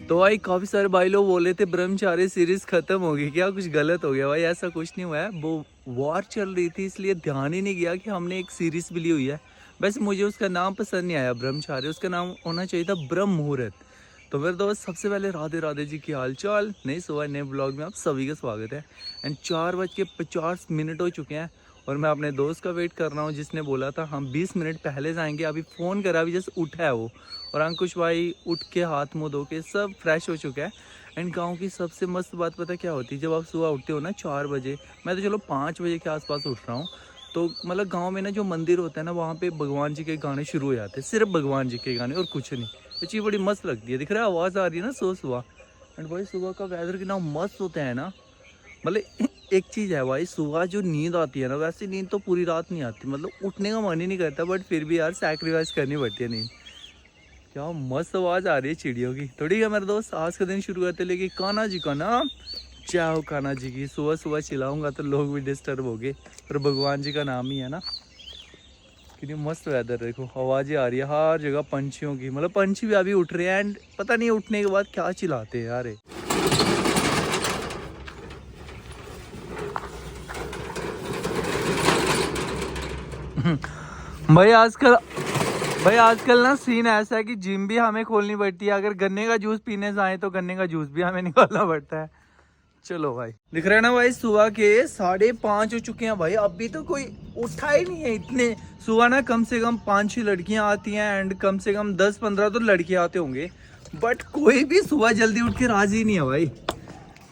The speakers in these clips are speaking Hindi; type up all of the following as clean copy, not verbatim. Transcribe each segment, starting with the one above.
तो भाई काफी सारे भाई लोग बोले थे ब्रह्मचारी सीरीज खत्म होगी क्या, कुछ गलत हो गया भाई? ऐसा कुछ नहीं हुआ है, वो वॉर चल रही थी इसलिए ध्यान ही नहीं गया कि हमने एक सीरीज भी ली हुई है। वैसे मुझे उसका नाम पसंद नहीं आया ब्रह्मचारी, उसका नाम होना चाहिए था ब्रह्म मुहूर्त। तो मेरे दोस्त सबसे पहले राधे राधे जी की हाल चाल, नई सुबह नए ब्लॉग में आप सभी का स्वागत है। एंड 4:50 हो चुके हैं और मैं अपने दोस्त का वेट कर रहा हूँ जिसने बोला था हम 20 मिनट पहले जाएंगे। अभी फ़ोन करा, अभी जैसे उठा है वो। और अंकुश भाई उठ के हाथ मुँह धो के सब फ्रेश हो चुका है। एंड गांव की सबसे मस्त बात पता क्या होती है, जब आप सुबह उठते हो ना 4 बजे, मैं तो चलो 5 बजे के आसपास उठ रहा हूँ। तो मतलब गांव में ना जो मंदिर होता है ना, वहाँ पे भगवान जी के गाने शुरू हो जाते हैं, सिर्फ भगवान जी के गाने और कुछ नहीं। ये चीज़ बड़ी मस्त लगती है, दिख रहा है आवाज़ आ रही है ना सुबह सुबह। एंड भाई सुबह का वेदर कितना मस्त होता है ना। मतलब एक चीज़ है भाई, सुबह जो नींद आती है ना, वैसे नींद तो पूरी रात नहीं आती, मतलब उठने का मन ही नहीं करता, बट फिर भी यार सैक्रिफाइस करनी पड़ती है नींद। क्या मस्त आवाज़ आ रही है चिड़ियों की। तो ठीक है मेरे दोस्त, आज का दिन शुरू करते लेके कान्हा जी का नाम। जय हो कान्हा जी की। सुबह सुबह चिल्लाऊंगा तो लोग भी डिस्टर्ब हो गए, पर भगवान जी का नाम ही है ना। कितनी मस्त वेदर, देखो आवाज़ें आ रही है हर जगह पंछियों की, मतलब पंछी भी अभी उठ रहे हैं। एंड पता नहीं उठने के बाद क्या चिल्लाते हैं यार ये। भाई आजकल भाई आजकल ना सीन ऐसा है कि जिम भी हमें खोलनी पड़ती है। अगर गन्ने का जूस पीने से आए तो गन्ने का जूस भी हमें निकालना पड़ता है। चलो भाई, दिख रहा है ना भाई, सुबह के 5:30 हो चुके हैं भाई, अभी तो कोई उठा ही नहीं है। इतने सुबह ना कम से कम 5-6 लड़कियां आती हैं एंड कम से कम 10-15 तो लड़के आते होंगे, बट कोई भी सुबह जल्दी उठ के राजी नहीं है भाई।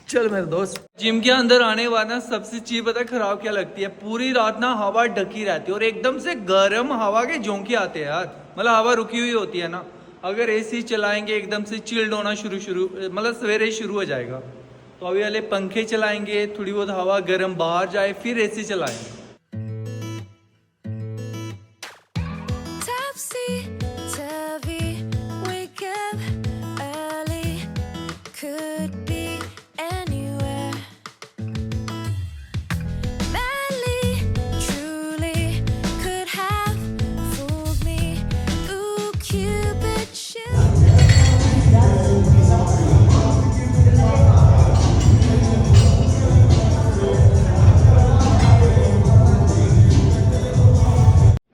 चल मेरे दोस्त, जिम के अंदर आने के बाद ना सबसे चीज पता है खराब क्या लगती है? पूरी रात ना हवा ढकी रहती है और एकदम से गर्म हवा के झोंके आते हैं यार। मतलब हवा रुकी हुई होती है ना, अगर एसी चलाएंगे एकदम से चिल्ड होना शुरू मतलब सवेरे शुरू हो जाएगा। तो अभी वाले पंखे चलाएंगे, थोड़ी बहुत हवा गर्म बाहर जाए, फिर एसी चलाएंगे। Topsy-turvy, wake up early, could be anywhere. Madly, truly, could have fooled me. Ooh, Cupid should.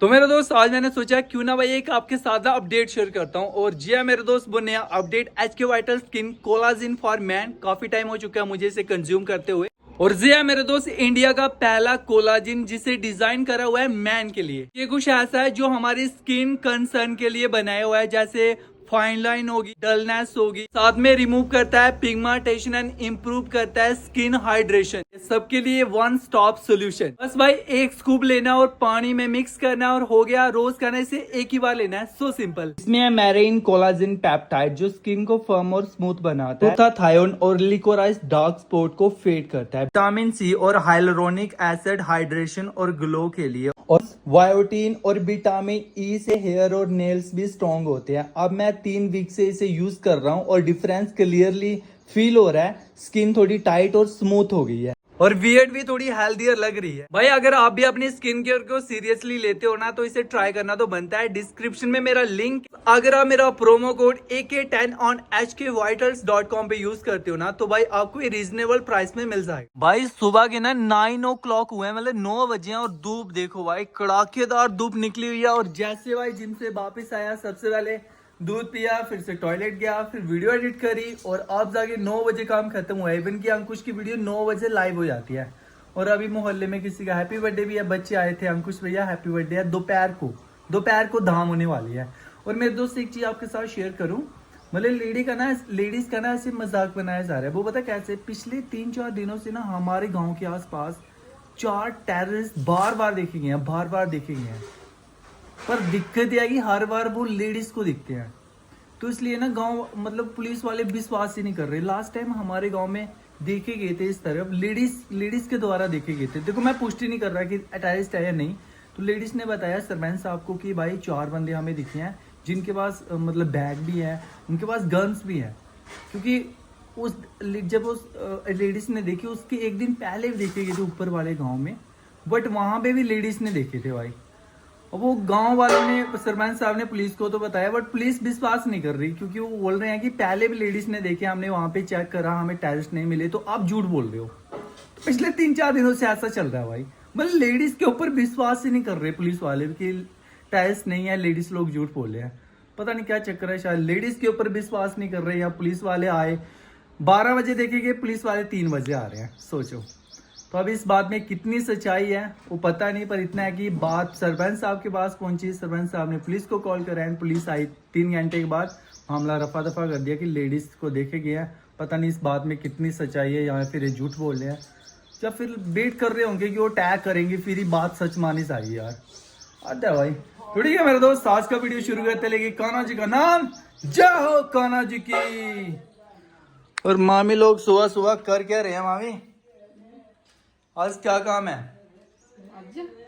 तो मेरे दोस्त आज मैंने सोचा क्यों ना भाई एक आपके साथ अपडेट शेयर करता हूं। और जी हाँ मेरे दोस्त, वो नया update HK vital skin collagen for man, काफी टाइम हो चुका है मुझे इसे कंज्यूम करते हुए। और जी हाँ मेरे दोस्त, इंडिया का पहला कोलाजिन जिसे डिजाइन करा हुआ है मैन के लिए। ये कुछ ऐसा है जो हमारी स्किन कंसर्न के लिए बनाया हुआ है, जैसे फाइन लाइन होगी, डलनेस होगी, साथ में रिमूव करता है पिगमेंटेशन एंड इम्प्रूव करता है स्किन हाइड्रेशन। सबके लिए वन स्टॉप सोल्यूशन। बस भाई एक स्कूप लेना और पानी में मिक्स करना और हो गया। रोज करने से एक ही बार लेना है, सो सिंपल। इसमें है मैरीन कोलाजिन पेप्टाइड जो स्किन को फर्म और स्मूथ बनाता है, थायोन और लिकोराइज डार्क स्पॉट को फेड करता है, विटामिन सी और हाइलुरोनिक एसिड हाइड्रेशन और ग्लो के लिए, और बायोटीन और विटामिन ई से हेयर और नेल्स भी स्ट्रॉन्ग होते हैं। अब मैं 3 वीक से इसे यूज कर रहा हूँ और डिफरेंस क्लियरली फील हो रहा है। स्किन थोड़ी टाइट और स्मूथ हो गई है और बियर्ड भी थोड़ी हेल्दियर लग रही है। भाई अगर आप भी अपनी स्किन केयर को सीरियसली लेते हो ना, तो इसे ट्राई करना तो बनता है। डिस्क्रिप्शन में मेरा लिंक, अगर आप मेरा promo code AK10 on HKVitals.com पे यूज करते हो ना, तो भाई आपको ये रीजनेबल प्राइस में मिल जाएगा। भाई सुबह के ना 9 o'clock हुए हैं, मतलब 9 बजे हैं, और धूप देखो भाई, कड़ाकेदार धूप निकली हुई है। और जैसे भाई जिम से वापस आया, सबसे पहले दूध पिया, फिर से टॉयलेट गया, फिर वीडियो एडिट करी, और अब जाके 9 बजे काम खत्म हुआ है। इवन की अंकुश की वीडियो 9 बजे लाइव हो जाती है। और अभी मोहल्ले में किसी का हैप्पी बर्थडे भी है, बच्चे आए थे, अंकुश भैया हैप्पी बर्थडे है। दोपहर को धाम होने वाली है। और मेरे दोस्त एक चीज आपके साथ शेयर करूं, मतलब लेडीज का ना ऐसे मजाक बनाया जा रहा है। वो पता कैसे? पिछले 3-4 दिनों से ना हमारे गाँव के आसपास 4 टेररिस्ट बार बार देखे गए हैं। पर दिक्कत यह है कि हर बार वो लेडीज को दिखते हैं, तो इसलिए ना गांव, मतलब पुलिस वाले विश्वास ही नहीं कर रहे। लास्ट टाइम हमारे गांव में देखे गए थे इस तरफ, लेडीज के द्वारा देखे गए थे। देखो मैं पुष्टि नहीं कर रहा कि टेररिस्ट है या नहीं, तो लेडीज ने बताया सरपंच साहब को कि भाई 4 बंदे हमें दिखे हैं जिनके पास मतलब बैग भी है, उनके पास गन्स भी है। क्योंकि जब उस लेडीज ने देखी, उसके एक दिन पहले भी देखे गए थे ऊपर वाले गाँव में, बट वहां पे भी लेडीज ने देखे थे भाई। और वो गांव वालों ने, सरपंच साहब ने पुलिस को तो बताया, बट पुलिस विश्वास नहीं कर रही, क्योंकि वो बोल रहे हैं कि पहले भी लेडीज ने देखे, हमने वहां पे चेक करा, हमें टेस्ट नहीं मिले, तो आप झूठ बोल रहे हो। तो पिछले 3-4 दिनों से ऐसा चल रहा है भाई, मतलब लेडीज के ऊपर विश्वास ही नहीं कर रहे पुलिस वाले कि टेस्ट नहीं है, लेडीज लोग झूठ बोल रहे हैं। पता नहीं क्या चक्कर है, शायद लेडीज के ऊपर विश्वास नहीं कर रहे, या पुलिस वाले आए 12 बजे देखेंगे, पुलिस वाले 3 बजे आ रहे हैं, सोचो। तो अब इस बात में कितनी सच्चाई है वो पता नहीं, पर इतना है कि बात सरपंच साहब के पास पहुंची, सरपंच साहब ने पुलिस को कॉल करा, पुलिस आई 3 घंटे के बाद, मामला रफा दफा कर दिया कि लेडीज को देखे गए हैं। पता नहीं इस बात में कितनी सच्चाई है, या फिर ये झूठ बोल रहे हैं, या फिर वेट कर रहे होंगे कि वो टैग करेंगे, फिर ही बात सच मानी चाहिए यार। आता है भाई। तो ठीक है मेरे दोस्त, आज का वीडियो शुरू करते, लेकिन कान्हा जी का नाम जय हो कान्हा जी की। और मामी लोग सुबह सुबह कर क्या रहे हैं मामी? आज क्या काम है?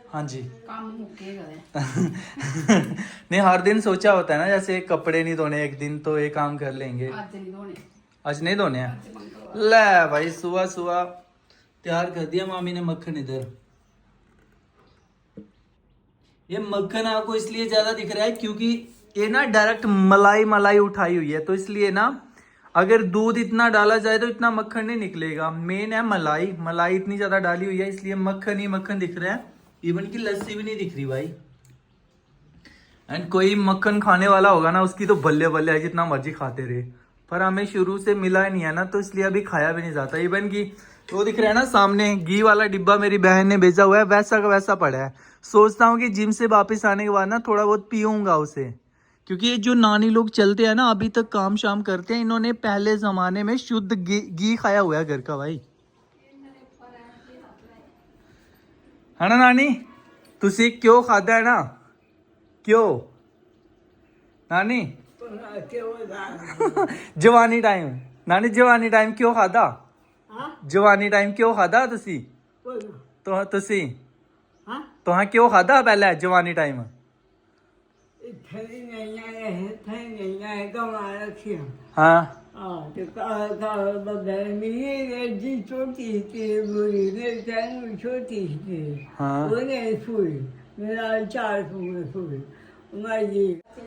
हाँ जी। काम मुकेगा नहीं, हर दिन सोचा होता है ना, जैसे कपड़े नहीं धोने एक दिन, तो ये काम कर लेंगे। आज नहीं धोने। आज नहीं धोने हैं। ले भाई, सुबह सुबह तैयार कर दिया मामी ने मक्खन। इधर ये मक्खन आपको इसलिए ज्यादा दिख रहा है क्योंकि ये ना डायरेक्ट मलाई उठाई हुई है, तो इसलिए ना अगर दूध इतना डाला जाए तो इतना मक्खन नहीं निकलेगा। मेन है मलाई इतनी ज्यादा डाली हुई है, इसलिए मक्खन ही मक्खन दिख रहा है। इवन की लस्सी भी नहीं दिख रही भाई। एंड कोई मक्खन खाने वाला होगा ना, उसकी तो बल्ले बल्ले है, जितना मर्जी खाते रहे, पर हमें शुरू से मिला नहीं है ना, तो इसलिए अभी खाया भी नहीं जाता। इवन की वो दिख रहा है ना सामने, घी वाला डिब्बा मेरी बहन ने भेजा हुआ है, वैसा का वैसा पड़ा है। सोचता हूँ कि जिम से वापस आने के बाद ना थोड़ा बहुत पीऊंगा उसे, क्योंकि ये जो नानी लोग चलते हैं ना, अभी तक काम शाम करते हैं, इन्होंने पहले जमाने में शुद्ध घी खाया हुआ है घर का भाई, है ना नानी? तुसी क्यों खाता है ना? क्यों नानी? जवानी टाइम नानी, जवानी टाइम क्यों खाता? जवानी टाइम क्यों खाता तुसी? तो तुसी तो हाँ क्यों खाता पहले जवानी टाइम? हाँ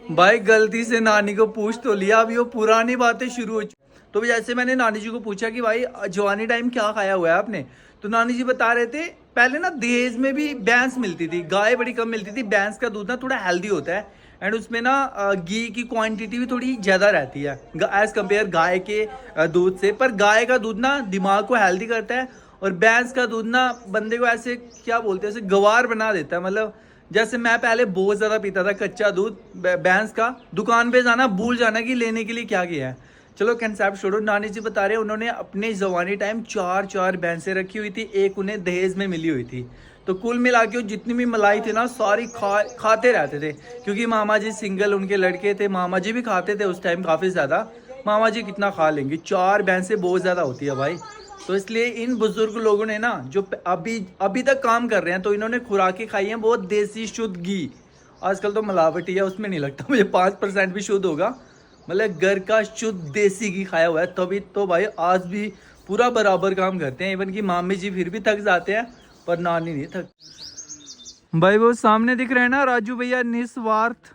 भाई, गलती से नानी को पूछ तो लिया, अभी वो पुरानी बातें शुरू हो चुकी। तो जैसे मैंने नानी जी को पूछा कि भाई जवानी टाइम क्या खाया हुआ है आपने, तो नानी जी बता रहे थे पहले ना दहेज में भी भैंस मिलती थी, गाय बड़ी कम मिलती थी। भैंस का दूध ना थोड़ा हेल्दी होता है, एंड उसमें ना घी की क्वांटिटी भी थोड़ी ज़्यादा रहती है एज कम्पेयर गाय के दूध से। पर गाय का दूध ना दिमाग को हेल्दी करता है, और भैंस का दूध ना बंदे को ऐसे क्या बोलते हैं, ऐसे गवार बना देता है। मतलब जैसे मैं पहले बहुत ज़्यादा पीता था कच्चा दूध भैंस का, दुकान पे जाना भूल जाना कि लेने के लिए क्या किया है। चलो कंसेप्ट छोड़ो, नानी जी बता रहे हैं उन्होंने अपने जवानी टाइम 4 भैंसें रखी हुई थी, एक उन्हें दहेज में मिली हुई थी। तो कुल मिला के जितनी भी मलाई थी ना सारी खाते रहते थे, क्योंकि मामा जी सिंगल उनके लड़के थे, मामा जी भी खाते थे उस टाइम काफ़ी ज़्यादा। मामा जी कितना खा लेंगे, 4 भैंसें बहुत ज़्यादा होती है भाई। तो इसलिए इन बुजुर्ग लोगों ने ना जो अभी तक काम कर रहे हैं, तो इन्होंने खुराकें खाई हैं बहुत देसी शुद्ध घी। आजकल तो मिलावटी है, उसमें नहीं लगता मुझे 5% भी शुद्ध होगा। मतलब घर का शुद्ध देसी घी खाया हुआ है, तभी तो भाई आज भी पूरा बराबर काम करते हैं। इवन की मामी जी फिर भी थक जाते हैं, पर नानी नहीं थक। भाई वो सामने दिख रहे हैं ना राजू भैया, निस्वार्थ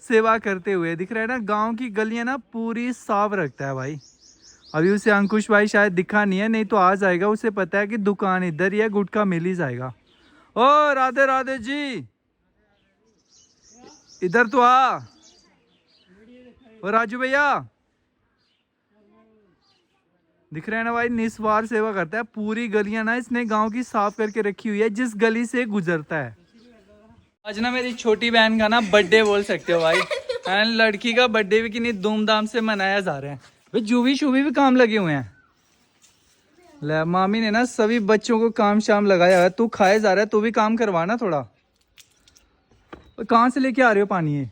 सेवा करते हुए दिख रहे हैं ना। गांव की गलियां ना पूरी साफ रखता है भाई। अभी उसे अंकुश भाई शायद दिखा नहीं है, नहीं तो आ जाएगा, उसे पता है कि दुकान इधर ही है, गुटखा मिल ही जाएगा। ओ राधे राधे जी, इधर तो आ। और राजू भैया दिख रहे हैं ना भाई, निस्वार्थ सेवा करता है। पूरी गलियां ना इसने गांव की साफ करके रखी हुई है, जिस गली से गुजरता है। आज ना मेरी छोटी बहन का ना बर्थडे बोल सकते हो भाई, एंड लड़की का बर्थडे भी कितनी धूमधाम से मनाया जा रहा है भाई। जूवी शूवी भी काम लगे हुए हैं। ले मामी ने ना सभी बच्चों को काम शाम लगाया है। तू खाए जा रहा है, तू भी काम करवाना थोड़ा। कहाँ से लेके आ रहे हो पानी ये?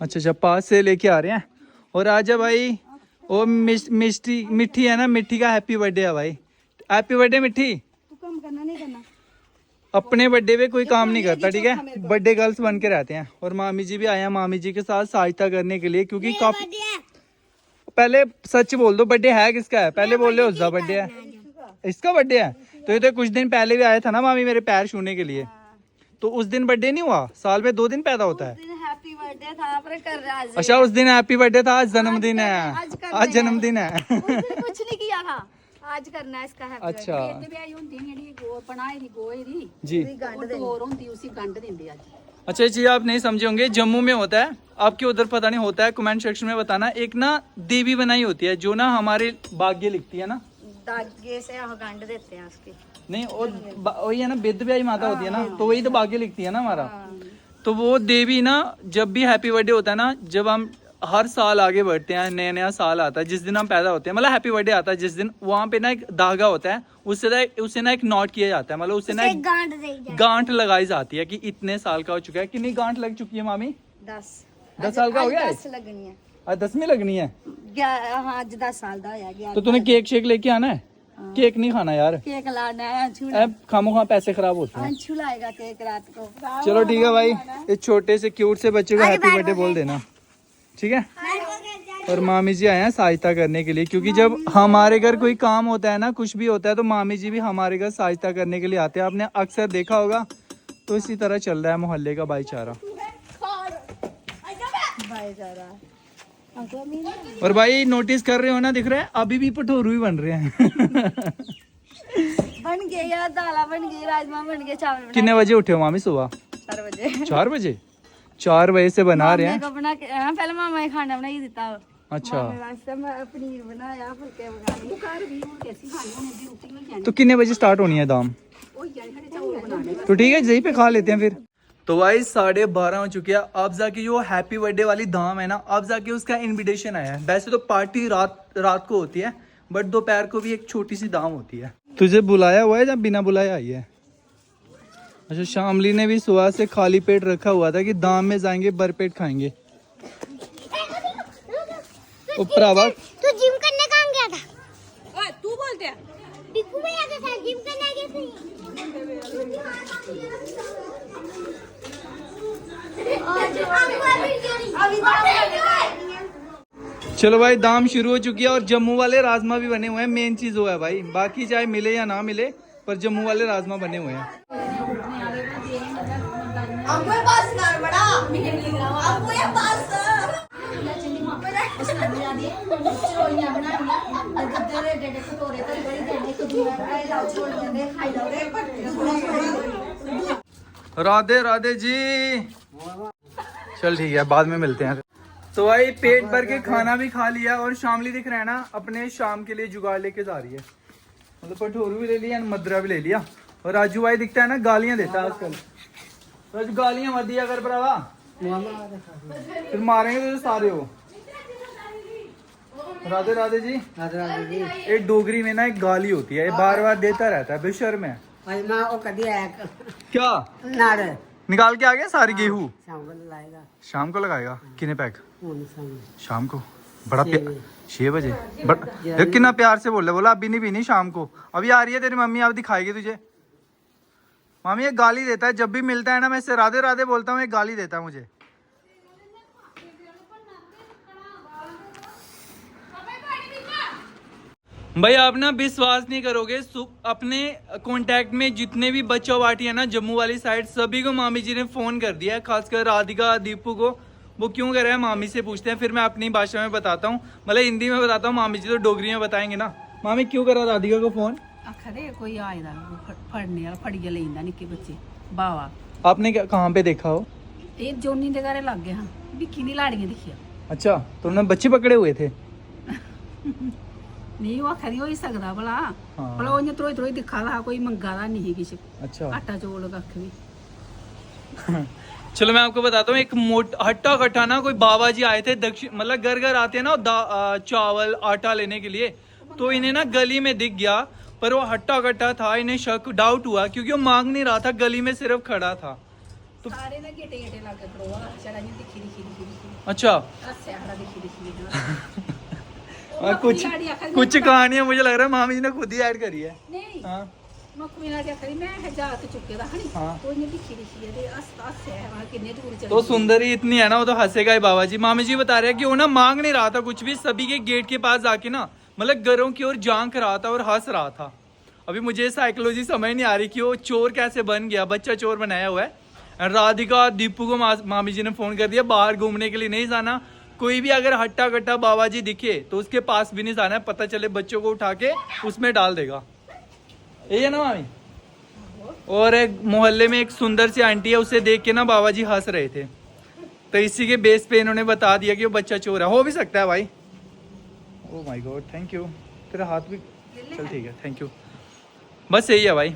अच्छा, पास से लेके आ रहे हैं। और आजा भाई, वो मिट्टी है ना, मिट्टी का हैप्पी बर्थडे है भाई। हैप्पी बर्थडे मिट्टी। तू काम करना नहीं करना, अपने बर्थडे पे कोई काम नहीं करता, ठीक है? बर्थडे गर्ल्स बन के रहते हैं। और मामी जी भी आए हैं मामी जी के साथ सहायता करने के लिए, क्योंकि काफी। पहले सच बोल दो, बर्थडे है किसका है? पहले बोल रहे हो उसका बर्थडे है, इसका बर्थडे है। तो ये तो कुछ दिन पहले भी आया था ना मामी मेरे पैर छूने के लिए, तो उस दिन बर्थडे नहीं हुआ? साल में 2 दिन पैदा होता है। हैप्पी बर्थडे था पर कर रहा है। अच्छा उस दिन हैप्पी बर्थडे था, आज जन्मदिन है। आज जन्मदिन है। उस दिन कुछ नहीं किया था, आज करना है इसका हैप्पी। अच्छा जी। अच्छा ये चीज आप नहीं समझे होंगे, जम्मू में होता है, आपके उधर पता नहीं होता है, कमेंट सेक्शन में बताना। एक ना देवी बनाई होती है जो ना हमारे भाग्य लिखती है ना, धागे से गंड देते हैं उसकी। नहीं और वही है ना, विद ब्याही माता होती है ना, तो वही तो भाग्य लिखती है ना हमारा। तो वो देवी ना जब भी हैप्पी बर्थडे होता है ना, जब हम हर साल आगे बढ़ते हैं, नया नया साल आता है, जिस दिन हम पैदा होते हैं, मतलब हैप्पी बर्थडे आता है जिस दिन, वहाँ पे ना एक धागा होता है, उससे ना एक नोट किया जाता है, मतलब उससे ना एक गांठ लगाई जाती है कि इतने साल का हो चुका है। कितनी गांठ लग चुकी है मामी? 10 साल का हो गया है? 10 लगनी है। आज 10 में लगनी है। हाँ आज 10 साल का होया। तो तूने केक शेक लेके आना है? केक नहीं खाना यार, केक लाना है। अब खामोखा पैसे खराब होते हैं। अंशु लाएगा केक रात को। चलो ठीक है भाई, इस छोटे से क्यूट से बच्चे को हैप्पी बर्थडे बोल देना, ठीक है। और मामी जी आए हैं सहायता करने के लिए, क्योंकि जब हमारे घर कोई काम होता है ना, कुछ भी होता है, तो मामी जी भी हमारे घर सहायता करने के लिए आते हैं। आपने अक्सर देखा होगा। तो इसी तरह चल रहा है मोहल्ले का भाईचारा। और भाई नोटिस कर रहे हो ना, दिख रहा है अभी भी भटोरू ही बन रहे हैं। बन गए यार, दाला बन गई, राजमा बन गए, चावल बन कितने बजे उठे हो मामी सुबह? 4 बजे। 4 बजे? 4 बजे से बना रहे हैं। बना के पहले मामा ने खाना बना ही देता। अच्छा वास्ते मैं पनीर बनाया, फुलके बना। तो कितने बजे स्टार्ट होनी है दाम? तो ठीक है यहीं पे खा लेते हैं फिर। तो भाई 12:30 हो चुके हैं। अब जाके जो हैप्पी बर्थडे वाली दाम है ना, अब जाके उसका इनविटेशन आया है। वैसे तो पार्टी रात को होती है, बट दोपहर को भी एक छोटी सी दाम होती है। तुझे बुलाया हुआ है या बिना बुलाया आई है? अच्छा शामली ने भी सुबह से खाली पेट रखा हुआ था कि दाम में जाएंगे भरपेट खाएंगे। ओ प्रभा तू जिम करने कहाँ गया था? ओए तू बोलते है बिक्कू भैया के साथ जिम करने गए थे। चलो भाई दाम शुरू हो चुकी है और जम्मू वाले राजमा भी बने हुए हैं। मेन चीज वो है भाई, बाकी चाहे मिले या ना मिले, पर जम्मू वाले राजमा बने हुए हैं। राधे राधे जी। चल ठीक है, बाद में मिलते हैं। तो भाई पेट भर के खाना भी खा लिया और शामली दिख रहा है ना, अपने शाम के लिए जुगाड़ लेके जा रही है। मतलब भटोरू भी ले लिया, मदरा भी ले लिया। और राजू भाई दिखता है ना, गालियां देता है आजकल। राजू गालियां मत दिया कर भरावा, फिर मारेंगे तो सारे हो। राधे राधे जी। राधे राधे जी। एक डोगरी में ना एक गाली होती है, ये बार बार देता रहता है, बेशर्म है। क्या निकाल के आ गया सारी गेहूं? शाम को लगाएगा। कितने पैक? शाम को। बड़ा 6 बजे। बट कितना प्यार से बोला अभी नहीं पीनी शाम को। अभी आ रही है तेरी मम्मी, अब दिखाएगी तुझे। मामी ये गाली देता है, जब भी मिलता है ना मैं इससे राधे राधे बोलता हूँ, ये गाली देता है मुझे। भाई आप ना विश्वास नहीं करोगे, अपने कांटेक्ट में जितने भी बच्चा पार्टी है ना जम्मू वाली साइड, सभी को मामी जी ने फोन कर दिया है। खासकर राधिका दीपू को। वो क्यों कर रहे हैं मामी से पूछते हैं, फिर मैं अपनी भाषा में बताता हूँ, मतलब हिंदी में बताता हूँ। मामी जी तो डोगरी में बताएंगे ना। मामी क्यों करा राधिका को फोन? आखरे कोई आएगा फड़ने वाला फड़िया लेंदा निक्के बच्चे बावा। आपने कहाँ पे देखा हो? ये जोनी दे घरे लग गया। हाँ बिक्की नी लाड़ियां दिखिया। अच्छा तो उन्होंने बच्चे पकड़े हुए थे? नहीं वो आखरी हो ही सकता भला। हाँ। भला वो त्रोई त्रोई दिखा ला, कोई मंगा दा नहीं किसी। अच्छा आटा चोल कख भी। चलो मैं आपको बताता हूँ, एक हट्टा कट्टा ना कोई बाबा जी आए थे दक्षिण, मतलब घर घर आते हैं ना चावल आटा लेने के लिए। तो इन्हें ना गली में दिख गया, पर वो हट्टा कट्टा था। इन्हें शक डाउट हुआ क्योंकि वो मांग नहीं रहा था, गली में सिर्फ खड़ा था। तो सारे ना गेटे गेटे लग गए प्रोवा चढ़ा नहीं दिखी दिखी दिखी। अच्छा अस्से हड़ा दिखी दिखी। कुछ कहानियां मुझे लग रहा है मामी जी ने खुद ही ऐड करी है। नहीं हाँ मकुमी ना क्या करी मैं हजार तो चुके दा हनी। हाँ। तो इन्हें दिखी दिखी है, अस्से है वहां कितने दूर चल। तो सुंदरी इतनी है ना, वो तो हंसेगा ही बाबा जी। मामी जी बता रहे हैं कि वो ना मांग नहीं रहा था कुछ भी, सभी के गेट के पास जाके ना मतलब घरों की ओर झांक रहा था और हंस रहा था। अभी मुझे साइकोलॉजी समझ नहीं आ रही कि वो चोर कैसे बन गया, बच्चा चोर बनाया हुआ है। एंड राधिका दीपू को मामी जी ने फोन कर दिया बाहर घूमने के लिए नहीं जाना, कोई भी अगर हट्टा कट्टा बाबा जी दिखे तो उसके पास भी नहीं जाना है, पता चले बच्चों को उठा के उसमें डाल देगा। यही है ना मामी? और एक मोहल्ले में एक सुंदर सी आंटी है, उसे देख के ना बाबा जी हंस रहे थे, तो इसी के बेस पे इन्होंने बता दिया कि वो बच्चा चोर है। हो भी सकता है भाई। Oh my God, thank you. तेरा हाथ भी चल ठीक है, थैंक यू। बस यही है भाई।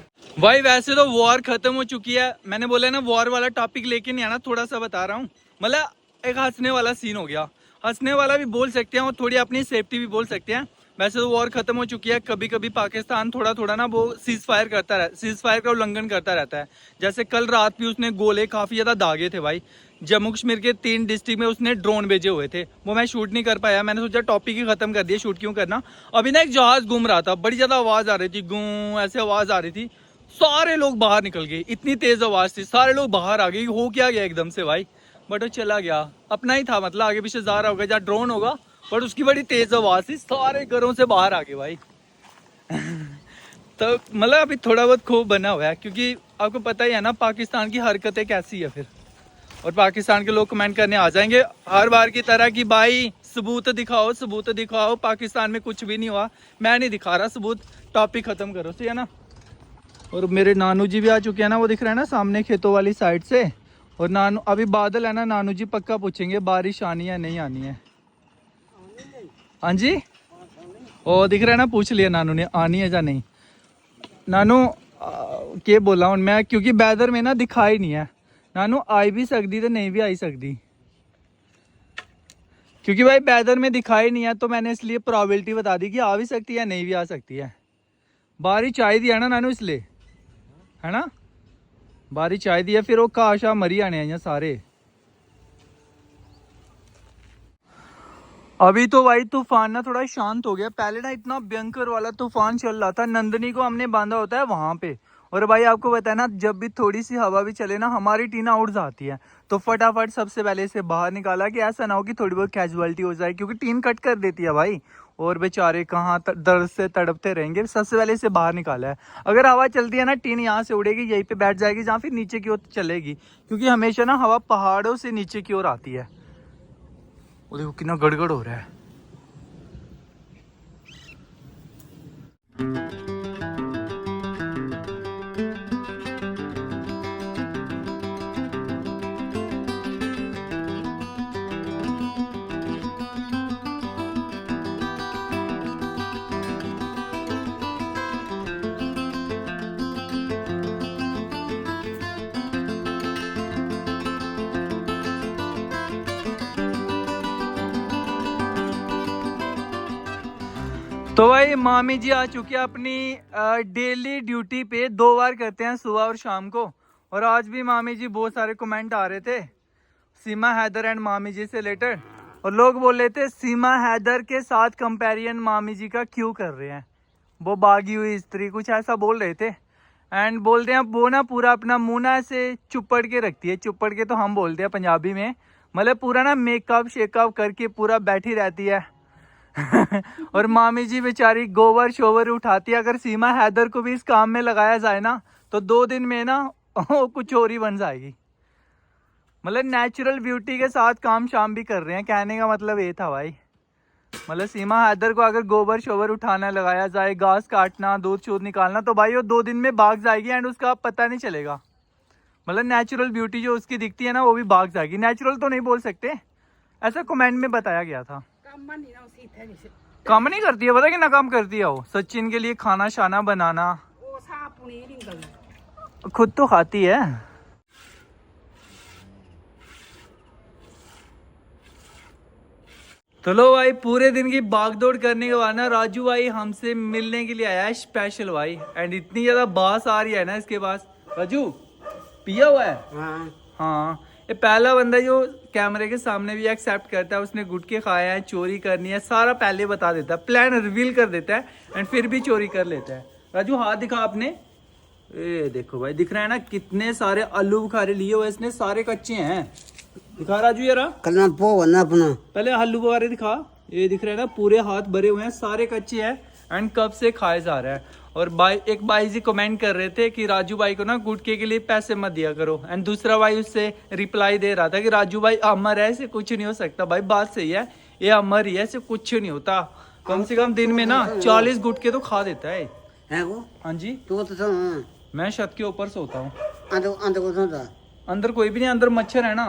वैसे तो वॉर खत्म हो चुकी है, मैंने बोला ना वॉर वाला टॉपिक लेके नहीं आना, थोड़ा सा बता रहा हूँ। मतलब एक हंसने वाला सीन हो गया, हंसने वाला भी बोल सकते हैं और थोड़ी अपनी सेफ्टी भी बोल सकते हैं। वैसे तो वॉर खत्म हो चुकी है, कभी कभी पाकिस्तान थोड़ा थोड़ा ना वो सीज फायर का उल्लंघन करता रहता है। जैसे कल रात भी उसने गोले काफी ज्यादा दागे थे भाई। जम्मू कश्मीर के 3 डिस्ट्रिक्ट में उसने ड्रोन भेजे हुए थे, वो मैं शूट नहीं कर पाया। मैंने सोचा टॉपिक ही खत्म कर दिया, शूट क्यों करना। अभी ना एक जहाज घूम रहा था, बड़ी ज्यादा आवाज आ रही थी, गूं ऐसे आवाज आ रही थी। सारे लोग बाहर निकल गए, इतनी तेज आवाज थी, सारे लोग बाहर आ गए। हो क्या गया एकदम से भाई, बट वो चला गया, अपना ही था, मतलब आगे पीछे जा रहा होगा जहाँ ड्रोन होगा, बट उसकी बड़ी तेज आवाज थी, सारे घरों से बाहर आ गए भाई। तो मतलब अभी थोड़ा बहुत खौफ बना हुआ है, क्योंकि आपको पता ही है ना पाकिस्तान की हरकतें कैसी है फिर। और पाकिस्तान के लोग कमेंट करने आ जाएंगे हर बार की तरह कि भाई सबूत दिखाओ, सबूत दिखाओ, पाकिस्तान में कुछ भी नहीं हुआ। मैं नहीं दिखा रहा सबूत, टॉपिक खत्म करो, सही है ना। और मेरे नानू जी भी आ चुके हैं ना, वो दिख रहा है ना सामने खेतों वाली साइड से। और नानू अभी बादल है ना, नानू जी पक्का पूछेंगे बारिश आनी है नहीं आनी है। हाँ जी, ओ दिख रहा है ना, पूछ लिया नानू ने आनी है या नहीं। नानू के बोला हूँ मैं, क्योंकि वेदर में ना दिखाई नहीं है। नानू आई भी सकती तो नहीं भी आई सकती, क्योंकि भाई वेदर में दिखाई नहीं है, तो मैंने इसलिए प्रोबेबिलिटी बता दी कि आ भी सकती है नहीं भी आ सकती है। बारिश चाहिए है ना नानू, इसलिए है ना, बारिश चाहिए है। फिर वो काशा मरी आने हैं सारे। अभी तो भाई तूफान ना थोड़ा शांत हो गया, पहले ना इतना भयंकर वाला तूफान चल रहा था। नंदनी को हमने बांधा होता है वहां पे, और भाई आपको पता है ना, जब भी थोड़ी सी हवा भी चले ना हमारी टीना उड़ जाती है, तो फटाफट सबसे पहले इसे बाहर निकाला कि ऐसा ना हो कि थोड़ी बहुत कैजुअलिटी हो जाए, क्योंकि टीन कट कर देती है भाई, और बेचारे कहाँ दर्द से तड़पते रहेंगे। सबसे पहले इसे बाहर निकाला है। अगर हवा चलती है ना, टीन यहाँ से उड़ेगी, यहीं पे बैठ जाएगी, जहाँ फिर नीचे की ओर चलेगी, क्योंकि हमेशा ना हवा पहाड़ों से नीचे की ओर आती है। वो देखो कितना गड़गड़ हो रहा है। तो भाई मामी जी आ चुके हैं अपनी डेली ड्यूटी पे, 2 बार करते हैं सुबह और शाम को। और आज भी मामी जी बहुत सारे कमेंट आ रहे थे सीमा हैदर एंड मामी जी से रिलेटेड, और लोग बोल रहे थे सीमा हैदर के साथ कंपैरिजन मामी जी का क्यों कर रहे हैं, वो बागी हुई स्त्री, कुछ ऐसा बोल रहे थे। एंड बोलते हैं वो ना पूरा अपना मुँह ना ऐसे चुपड़ के रखती है, चुपड़ के तो हम बोलते हैं पंजाबी में, मतलब पूरा ना मेकअप शेकअप करके पूरा बैठी रहती है। और मामी जी बेचारी गोबर शोबर उठाती है। अगर सीमा हैदर को भी इस काम में लगाया जाए ना, तो 2 दिन में ना कुछ और ही बन जाएगी। मतलब नेचुरल ब्यूटी के साथ काम शाम भी कर रहे हैं, कहने का मतलब ये था भाई। मतलब सीमा हैदर को अगर गोबर शोबर उठाना लगाया जाए, घास काटना, दूध शूध निकालना, तो भाई वो 2 दिन में भाग जाएगी एंड उसका पता नहीं चलेगा। मतलब नेचुरल ब्यूटी जो उसकी दिखती है ना, वो भी भाग जाएगी। नेचुरल तो नहीं बोल सकते, ऐसा कमेंट में बताया गया था। काम नहीं करती है, पता कितना काम करती है वो, सचिन के लिए खाना शाना बनाना, खुद तो खाती है। तो लो भाई, पूरे दिन की भागदौड़ करने के बाद ना राजू भाई हमसे मिलने के लिए आया है स्पेशल भाई। एंड इतनी ज्यादा बास आ रही है ना इसके पास। राजू पिया हुआ है? हाँ, ये पहला बंदा जो कैमरे के सामने भी एक्सेप्ट करता है, उसने गुटके खाया है, चोरी करनी है, सारा पहले बता देता है, प्लान रिवील कर देता है, एंड फिर भी चोरी कर लेता है। राजू हाथ दिखा आपने, ये देखो भाई, दिख रहा है ना कितने सारे आलू बुखारे लिए हुए इसने, सारे कच्चे हैं। दिखा राजू यार, कलमा पो ना अपना, पहले आलू बुखारे दिखा। ये दिख रहा है ना, पूरे हाथ भरे हुए हैं, सारे कच्चे हैं। एंड कब से खाए जा रहा है। और एक भाई जी कमेंट कर रहे थे कि राजू भाई को ना गुटके के लिए पैसे मत दिया करो, एंड दूसरा भाई उससे रिप्लाई दे रहा था कि राजू भाई अमर है, ऐसे कुछ नहीं हो सकता। भाई बात सही है, ये अमर ही है, ऐसे कुछ नहीं होता। कम से कम दिन में ना 40 गुटके तो खा देता है। है वो हाँ जी, तू तो सुन मैं छत के ऊपर सोता हूँ। अंदर अंदर को सुनता अंदर कोई भी नहीं, अंदर मच्छर है ना।